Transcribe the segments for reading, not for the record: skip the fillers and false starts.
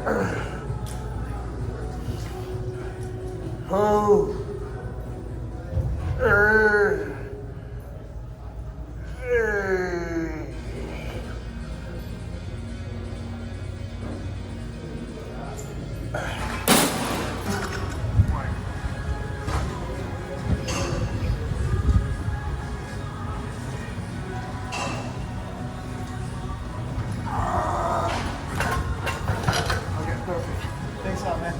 Oh. Okay, perfect. Thanks a lot, man.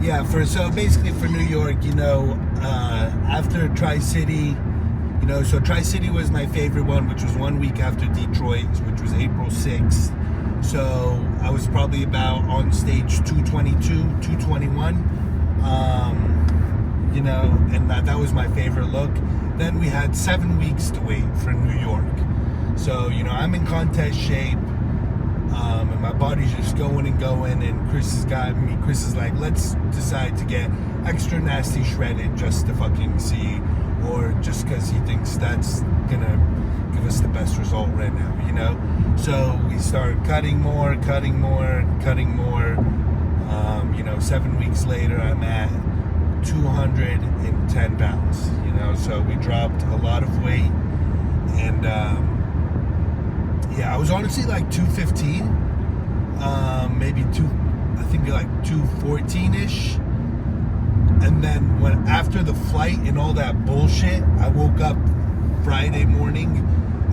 Yeah, so basically for New York, after Tri-City, so Tri-City was my favorite one, which was 1 week after Detroit, which was April 6th. So I was probably about on stage 222, 221, and that was my favorite look. Then we had 7 weeks to wait for New York. So, I'm in contest shape. And my body's just going and going, and Chris is like, let's decide to get extra nasty shredded just to fucking see, or just because he thinks that's gonna give us the best result right now, so we start cutting more. 7 weeks later I'm at 210 pounds, so we dropped a lot of weight. And I was honestly like 215, maybe I think like 214-ish. And then after the flight and all that bullshit, I woke up Friday morning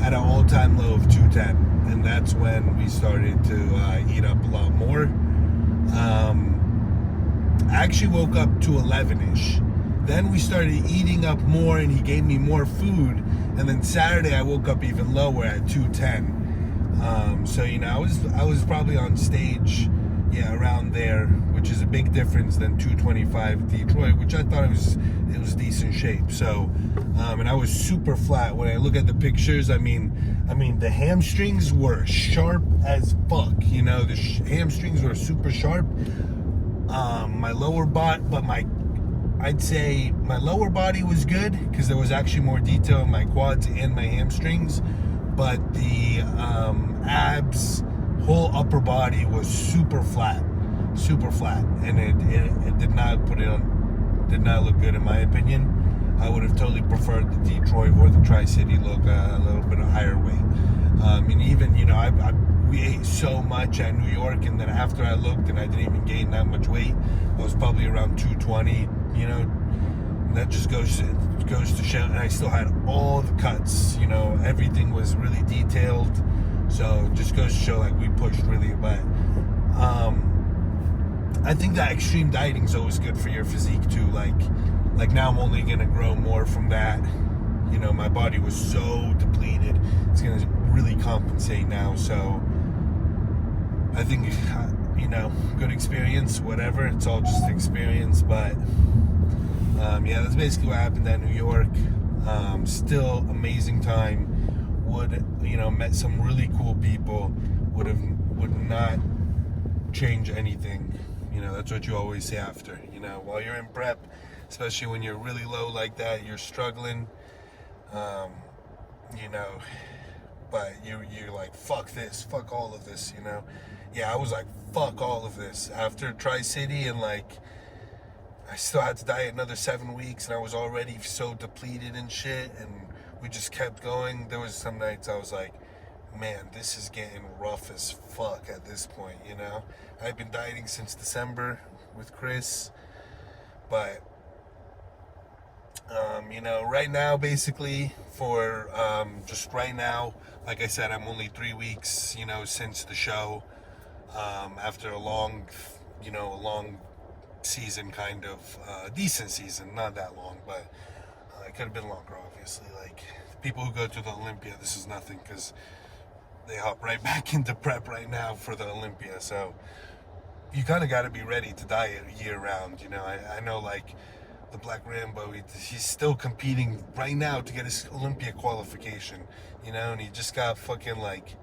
at an all-time low of 210. And that's when we started to eat up a lot more. I actually woke up to 11-ish. Then we started eating up more, and he gave me more food. And then Saturday I woke up even lower at 210. So I was probably on stage, around there, which is a big difference than 225 Detroit, which I thought it was decent shape. So, and I was super flat. When I look at the pictures, I mean, the hamstrings were sharp as fuck. The hamstrings were super sharp. My lower body, I'd say my lower body was good because there was actually more detail in my quads and my hamstrings, but the abs, whole upper body was super flat, and it did not did not look good in my opinion. I would have totally preferred the Detroit or the Tri-City look, a little bit of higher weight. And even, we ate so much at New York, and then after I looked and I didn't even gain that much weight, I was probably around 220, and that just goes to show. And I still had all the cuts, everything was really detailed. So it just goes to show, like, we pushed really. But I think that extreme dieting is always good for your physique too. Like now I'm only gonna grow more from that. you know, my body was so depleted. It's gonna really compensate now. So I think, you know, good experience, whatever. It's all just experience. But yeah, that's basically what happened at New York. Still amazing time. You know, met some really cool people. Would not change anything. You know, that's what you always say after. You know, while you're in prep, especially when you're really low like that, you're struggling. You know, but you're like, fuck this, fuck all of this. You know, yeah, I was like, fuck all of this after Tri-City, and like, I still had to diet another 7 weeks, and I was already so depleted and shit, and we just kept going. There was some nights I was like, man, this is getting rough as fuck at this point, you know? I've been dieting since December with Chris, but, you know, right now, basically, for just right now, like I said, I'm only 3 weeks, you know, since the show, after a long season, kind of decent season, not that long, but it could have been longer, obviously. Like, people who go to the Olympia, this is nothing, because they hop right back into prep right now for the Olympia. So you kind of got to be ready to diet year round. You know, I know, like, the Black Rambo, he's still competing right now to get his Olympia qualification, you know, and he just got fucking like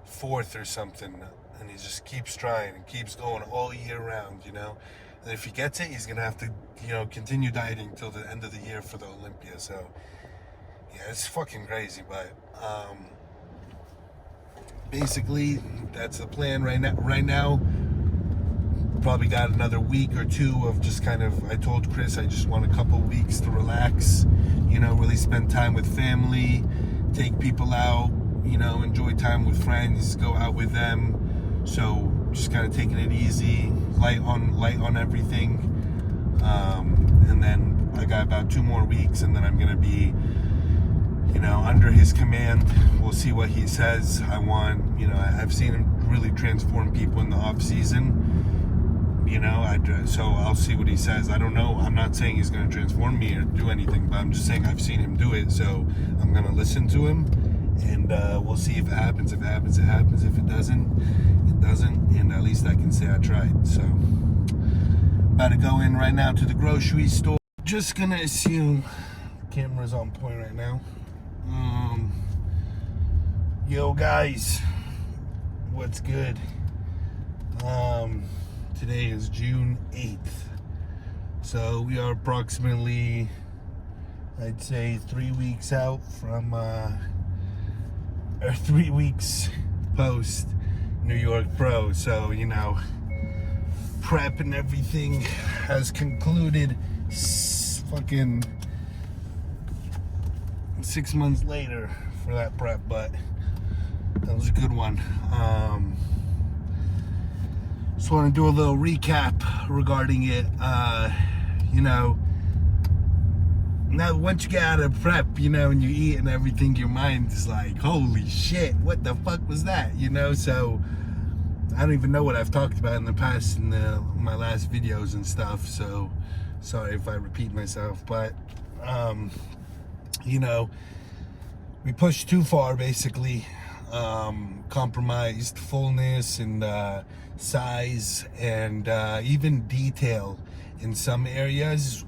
4th or something, and he just keeps trying and keeps going all year round, you know. And if he gets it, he's gonna have to, you know, continue dieting till the end of the year for the Olympia. So yeah, it's fucking crazy. But basically, that's the plan right now. Probably got another week or two of just kind of, I told Chris I just want a couple weeks to relax, you know, really spend time with family, take people out, you know, enjoy time with friends, go out with them. So just kind of taking it easy, light on everything. And then I got about 2 more weeks, and then I'm gonna be, you know, under his command. We'll see what he says. You know, I've seen him really transform people in the off season. You know, so I'll see what he says. I don't know. I'm not saying he's going to transform me or do anything, but I'm just saying I've seen him do it. So I'm going to listen to him, and we'll see if it happens. If it happens, it happens. If it doesn't, it doesn't. And at least I can say I tried. So about to go in right now to the grocery store. Just going to assume camera's on point right now. Yo guys, what's good? Today is June 8th, so we are approximately, I'd say, 3 weeks out from, or 3 weeks post New York Pro. So, you know, prep and everything has concluded. Fucking 6 months later for that prep, but that was a good one. Just want to do a little recap regarding it. You know, now once you get out of prep, you know, and you eat and everything, your mind is like, holy shit, what the fuck was that? You know, so I don't even know what I've talked about in the past in my last videos and stuff. So sorry if I repeat myself, but you know, we pushed too far, basically. Compromised fullness and size and even detail in some areas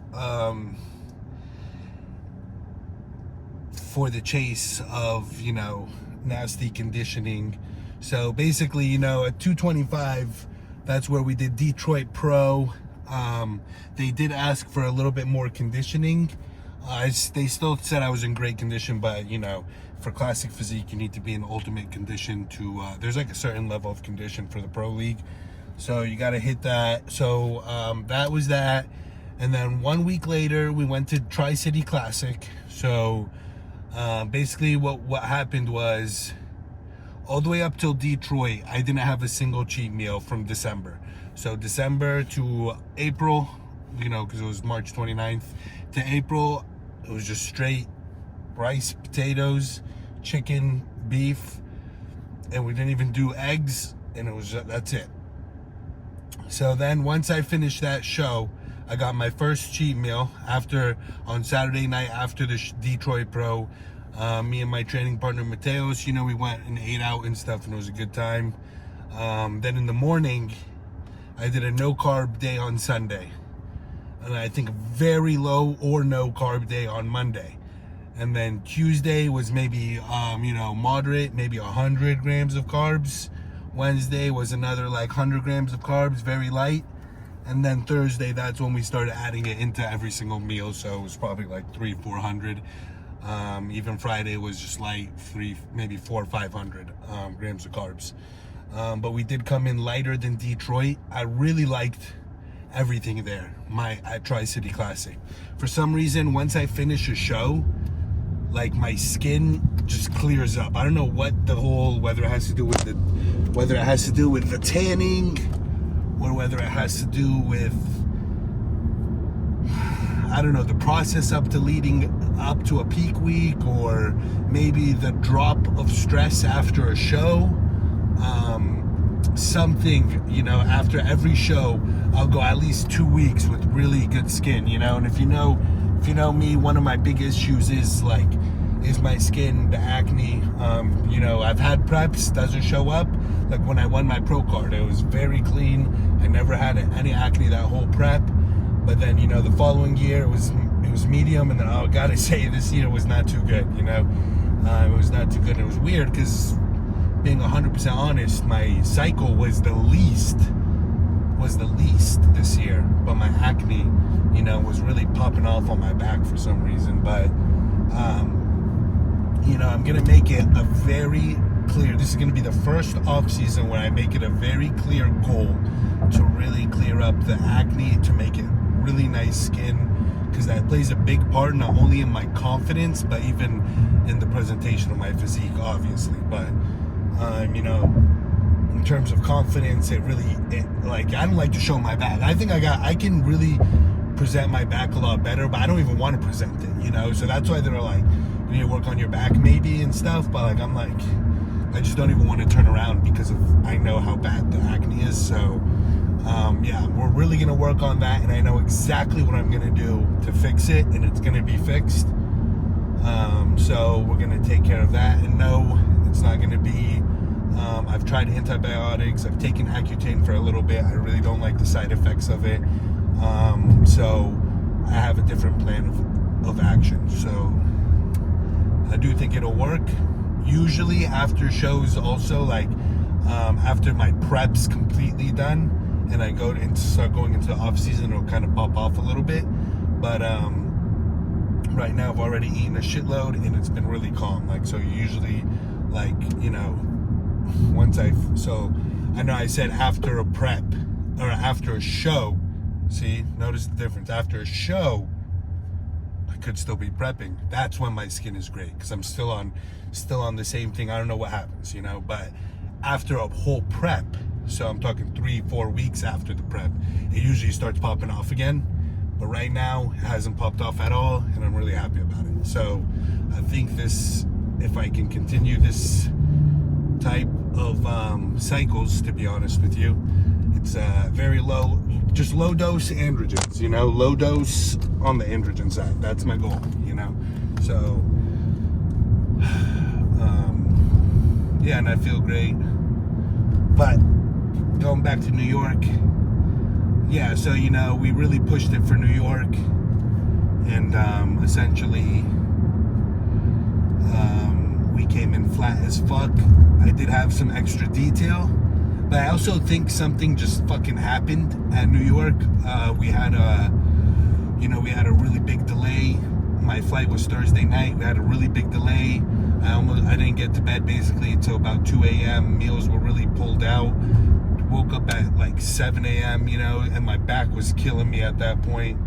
for the chase of, you know, nasty conditioning. So basically, you know, at 225, that's where we did Detroit Pro. They did ask for a little bit more conditioning. They still said I was in great condition, but, you know, for classic physique, you need to be in ultimate condition to, there's like a certain level of condition for the pro league. So you got to hit that. So that was that. And then 1 week later, we went to Tri-City Classic. So basically what happened was, all the way up till Detroit, I didn't have a single cheat meal from December. So December to April, you know, because it was March 29th to April, it was just straight rice, potatoes, chicken, beef, and we didn't even do eggs, and that's it. So then once I finished that show, I got my first cheat meal on Saturday night after the Detroit Pro. Me and my training partner Mateos, we went and ate out and stuff, and it was a good time. Then in the morning, I did a no carb day on Sunday, and I think a very low or no carb day on Monday. And then Tuesday was maybe moderate, maybe 100 grams of carbs. Wednesday was another like 100 grams of carbs, very light. And then Thursday, that's when we started adding it into every single meal. So it was probably like 300-400. Even Friday was just light, maybe 400 or 500 grams of carbs. But we did come in lighter than Detroit. I really liked everything there at Tri-City Classic. For some reason, once I finish a show, like my skin just clears up. I don't know whether it has to do with the tanning, or whether it has to do with, I don't know, the process leading up to a peak week, or maybe the drop of stress after a show. Something, after every show, I'll go at least 2 weeks with really good skin, and if you know me, one of my big issues is my skin, the acne. I've had preps, doesn't show up. Like when I won my pro card, it was very clean. I never had any acne that whole prep. But then, the following year it was medium, and then I gotta say this year was not too good. It was not too good. And it was weird because, being 100% honest, my cycle was the least this year, but my acne, was really popping off on my back for some reason. But I'm gonna make it a very clear. This is gonna be the first off season where I make it a very clear goal to really clear up the acne, to make it really nice skin, because that plays a big part not only in my confidence but even in the presentation of my physique, obviously. But in terms of confidence, I don't like to show my back. I think I can really present my back a lot better, but I don't even want to present it, so that's why they're like, you need to work on your back maybe and stuff. But I just don't even want to turn around because I know how bad the acne is. So we're really gonna work on that, and I know exactly what I'm gonna do to fix it, and it's gonna be fixed. So we're gonna take care of that. And no, it's not gonna be, I've tried antibiotics, I've taken Accutane for a little bit. I really don't like the side effects of it. So I have a different plan of action. So I do think it'll work. Usually after shows also, after my prep's completely done and I start going into the off season, it'll kind of pop off a little bit. But right now I've already eaten a shitload and it's been really calm. So usually so I know I said after a prep or after a show, see, notice the difference. After a show, I could still be prepping. That's when my skin is great, because I'm still on the same thing. I don't know what happens, but after a whole prep, so I'm talking 3-4 weeks after the prep, it usually starts popping off again. But right now it hasn't popped off at all, and I'm really happy about it. So I think if I can continue this type of cycles, to be honest with you, it's very low, just low dose androgens, low dose on the androgen side. That's my goal, so and I feel great. But going back to New York, so we really pushed it for New York, and essentially we came in flat as fuck. I did have some extra detail, but I also think something just fucking happened at New York. We had a really big delay. My flight was Thursday night. We had a really big delay. I didn't get to bed basically until about 2 a.m. Meals were really pulled out. Woke up at 7 a.m., and my back was killing me at that point.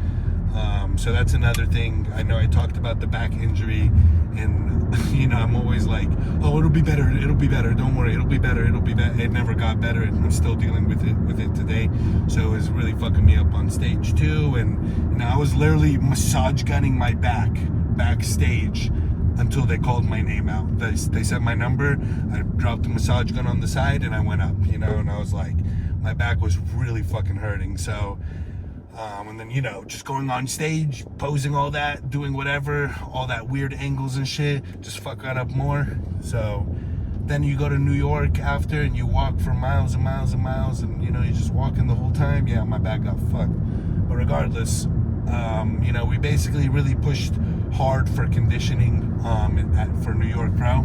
So that's another thing. I know I talked about the back injury, and I'm always like, oh, it'll be better, don't worry, it'll be better. It never got better, and I'm still dealing with it today. So it was really fucking me up on stage 2, and I was literally massage gunning my backstage until they called my name out. They said my number, I dropped the massage gun on the side, and I went up, and I was like, my back was really fucking hurting. So And then, you know, just going on stage, posing all that, doing whatever, all that weird angles and shit, just fuck that up more. So then you go to New York after and you walk for miles and miles and miles, and, you know, you're just walking the whole time. Yeah, my back got fucked. But regardless, you know, we basically really pushed hard for conditioning for New York Pro.